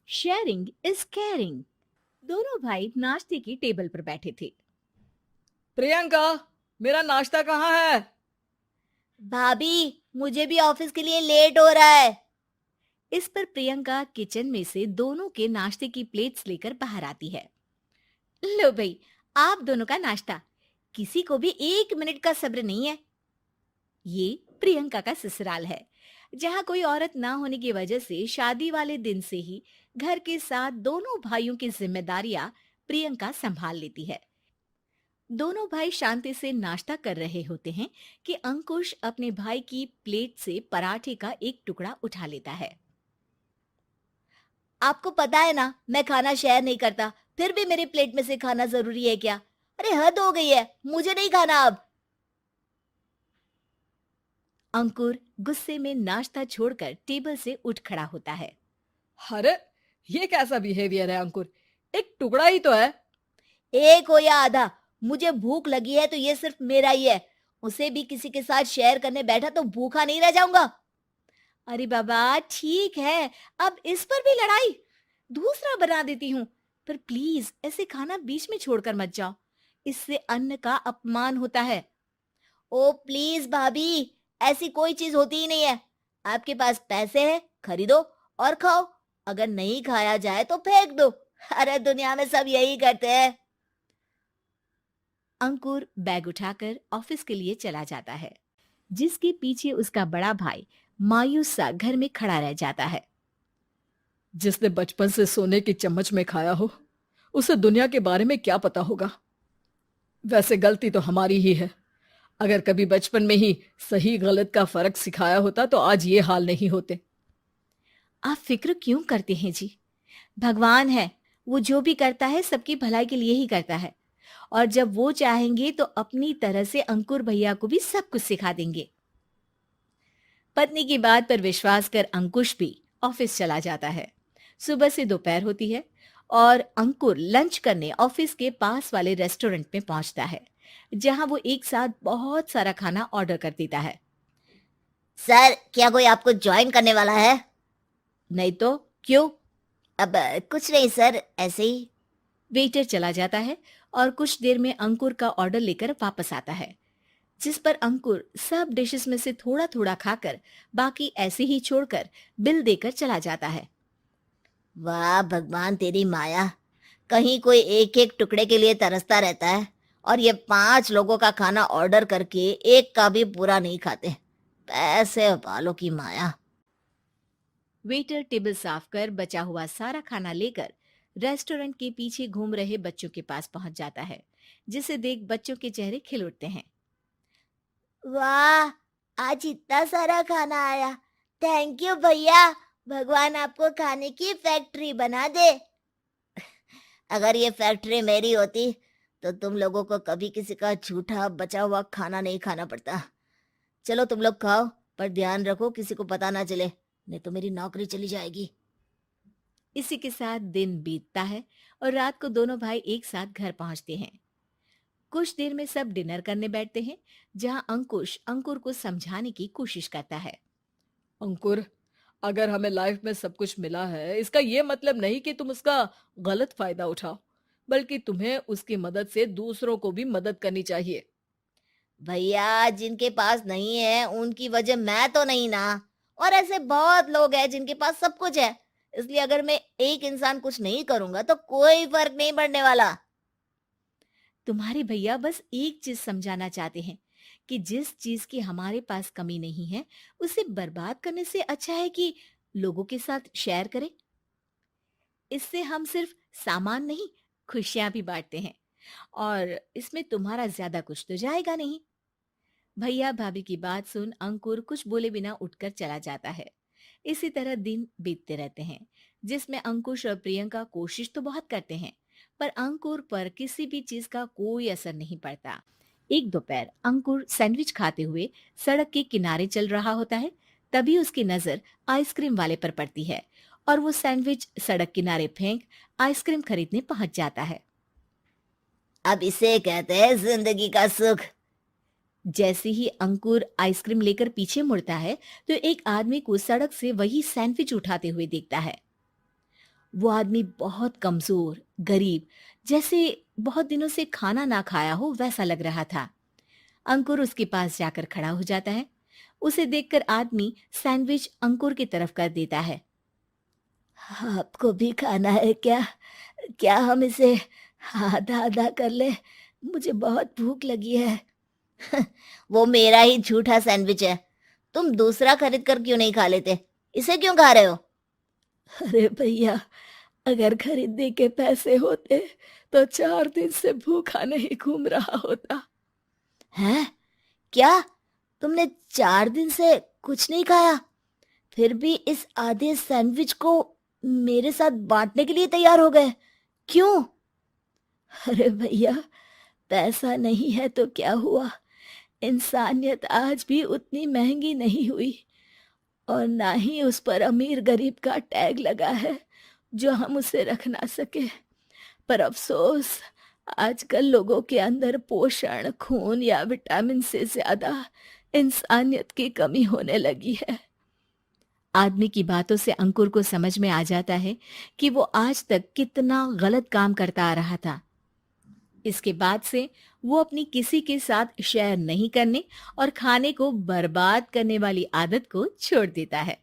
Sharing is caring. दोनों भाई नाश्ते की टेबल पर बैठे थे। प्रियंका, मेरा नाश्ता कहाँ है? भाभी, मुझे भी ऑफिस के लिए लेट हो रहा है। इस पर प्रियंका किचन में से दोनों के नाश्ते की प्लेट्स लेकर बाहर आती है। लो भाई, आप दोनों का नाश्ता। किसी को भी 1 मिनट का सब्र नहीं है। ये प्रियंका का ससुराल है, जहाँ कोई औरत ना होने की वजह से शादी वाले दिन से ही घर के साथ दोनों भाइयों की जिम्मेदारियां प्रियंका संभाल लेती है। दोनों भाई शांति से नाश्ता कर रहे होते हैं कि अंकुश अपने भाई की प्लेट से पराठे का एक टुकड़ा उठा लेता है। आपको पता है ना, मैं खाना शेयर नहीं करता, फिर भी मेरी प्लेट में से खाना जरूरी है क्या? अरे हद हो गई है, मुझे नहीं खाना अब। अंकुर गुस्से में नाश्ता छोड़कर टेबल से उठ खड़ा होता है। अरे, ये कैसा बिहेवियर है अंकुर? एक टुकड़ा ही तो है। एक हो या आधा, मुझे भूख लगी है तो ये सिर्फ मेरा ही है। उसे भी किसी के साथ शेयर करने बैठा तो भूखा नहीं रह जाऊंगा। अरे बाबा ठीक है, अब इस पर भी लड़ाई। दूसरा बना देती हूँ, पर प्लीज ऐसे खाना बीच में छोड़कर मत जाओ। इससे अन्न का अपमान होता है। ओ प्लीज भाभी, ऐसी कोई चीज होती ही नहीं है। आपके पास पैसे हैं, खरीदो और खाओ। अगर नहीं खाया जाए तो फेंक दो। अरे दुनिया में सब यही करते हैं। अंकुर बैग उठाकर ऑफिस के लिए चला जाता है, जिसके पीछे उसका बड़ा भाई मायूस सा घर में खड़ा रह जाता है। जिसने बचपन से सोने की चम्मच में खाया हो, उसे दुनिया के बारे में क्या पता होगा। वैसे गलती तो हमारी ही है। अगर कभी बचपन में ही सही गलत का फर्क सिखाया होता तो आज ये हाल नहीं होते। आप फिक्र क्यों करते हैं जी? भगवान है, वो जो भी करता है सबकी भलाई के लिए ही करता है। और जब वो चाहेंगे तो अपनी तरह से अंकुर भैया को भी सब कुछ सिखा देंगे। पत्नी की बात पर विश्वास कर अंकुश भी ऑफिस चला जाता है। सुबह से दोपहर होती है और अंकुर लंच करने ऑफिस के पास वाले रेस्टोरेंट में पहुंचता है, जहां वो एक साथ बहुत सारा खाना ऑर्डर कर देता है। सर, क्या कोई आपको ज्वाइन करने वाला है? नहीं तो क्यों? अब कुछ नहीं सर, ऐसे ही। वेटर चला जाता है और कुछ देर में अंकुर का ऑर्डर लेकर वापस आता है, जिस पर अंकुर सब डिशेस में से थोड़ा थोड़ा खाकर बाकी ऐसे ही छोड़कर बिल देकर चला जाता है। वाह भगवान, तेरी माया। कहीं कोई एक एक टुकड़े के लिए तरसता रहता है और ये 5 लोगों का खाना ऑर्डर करके एक का भी पूरा नहीं खाते। पैसे वालों की माया। वेटर टेबल साफ कर बचा हुआ सारा खाना लेकर रेस्टोरेंट के पीछे घूम रहे बच्चों के पास पहुंच जाता है, जिसे देख बच्चों के चेहरे खिल उठते हैं। वाह, आज इतना सारा खाना आया। थैंक यू भैया। भगवान आपको खाने की फैक्ट्री बना दे। अगर ये फैक्ट्री मेरी होती तो तुम लोगों को कभी किसी का झूठा बचा हुआ खाना नहीं खाना पड़ता। चलो तुम लोग खाओ, पर ध्यान रखो किसी को पता ना चले, नहीं तो मेरी नौकरी चली जाएगी। इसी के साथ दिन बीतता है और रात को दोनों भाई एक साथ घर पहुंचते हैं। कुछ देर में सब डिनर करने बैठते हैं, जहां अंकुश अंकुर को समझाने की कोशिश करता है। अंकुर, अगर हमें लाइफ में सब कुछ मिला है, इसका ये मतलब नहीं कि तुम उसका गलत फायदा उठाओ, बल्कि तुम्हें उसकी मदद से दूसरों को भी मदद करनी चाहिए। भैया, जिनके पास नहीं है उनकी वजह मैं तो नहीं ना। और ऐसे बहुत लोग हैं जिनके पास सब कुछ है। इसलिए अगर मैं एक इंसान कुछ नहीं करूंगा तो कोई फर्क नहीं पड़ने वाला। तुम्हारे भैया बस एक चीज समझाना चाहते हैं कि जिस चीज की हमारे पास कमी नहीं है, उसे बर्बाद करने से अच्छा है कि लोगों के साथ शेयर करें। इससे हम सिर्फ सामान नहीं, खुशियां भी बांटते हैं, और इसमें तुम्हारा ज्यादा कुछ तो जाएगा नहीं। भैया भाभी की बात सुन अंकुर कुछ बोले बिना उठकर चला जाता है। इसी तरह दिन बीतते रहते हैं, जिसमें अंकुश और प्रियंका कोशिश तो बहुत करते हैं, पर अंकुर पर किसी भी चीज का कोई असर नहीं पड़ता। एक दोपहर अंकुर सैंडविच खाते हुए सड़क के किनारे चल रहा होता है। तभी उसकी नजर आइसक्रीम वाले पर पड़ती है और वो सैंडविच सड़क किनारे फेंक आइसक्रीम खरीदने पहुंच जाता है। अब इसे कहते हैं जिंदगी का सुख। जैसे ही अंकुर आइसक्रीम लेकर पीछे मुड़ता है, तो एक आदमी को सड़क से वही सैंडविच उठाते हुए देखता है। वो आदमी बहुत कमजोर, गरीब, जैसे बहुत दिनों से खाना ना खाया हो वैसा लग रहा था। अंकुर उसके पास जाकर खड़ा हो जाता है। उसे देखकर आदमी सैंडविच अंकुर की तरफ कर देता है। आपको भी खाना है क्या? क्या हम इसे आधा आधा कर ले? मुझे बहुत भूख लगी है। वो मेरा ही झूठा सैंडविच है। तुम दूसरा खरीद कर क्यों नहीं खा लेते? इसे क्यों खा रहे हो? अरे भैया, अगर खरीदने के पैसे होते तो 4 दिन से भूखा नहीं घूम रहा होता। हैं? क्या? तुमने 4 दिन से कुछ नहीं खाया? फिर भी इस आधे सैंडविच को मेरे साथ बांटने के लिए तैयार हो गए? क्यों? अरे भैया, पैसा नहीं है तो क्या हुआ, इंसानियत आज भी उतनी महंगी नहीं हुई, और ना ही उस पर अमीर गरीब का टैग लगा है जो हम उसे रख ना सके। पर अफसोस, आजकल लोगों के अंदर पोषण, खून या विटामिन से ज्यादा इंसानियत की कमी होने लगी है। आदमी की बातों से अंकुर को समझ में आ जाता है कि वो आज तक कितना गलत काम करता आ रहा था। इसके बाद से वो अपनी किसी के साथ शेयर नहीं करने और खाने को बर्बाद करने वाली आदत को छोड़ देता है।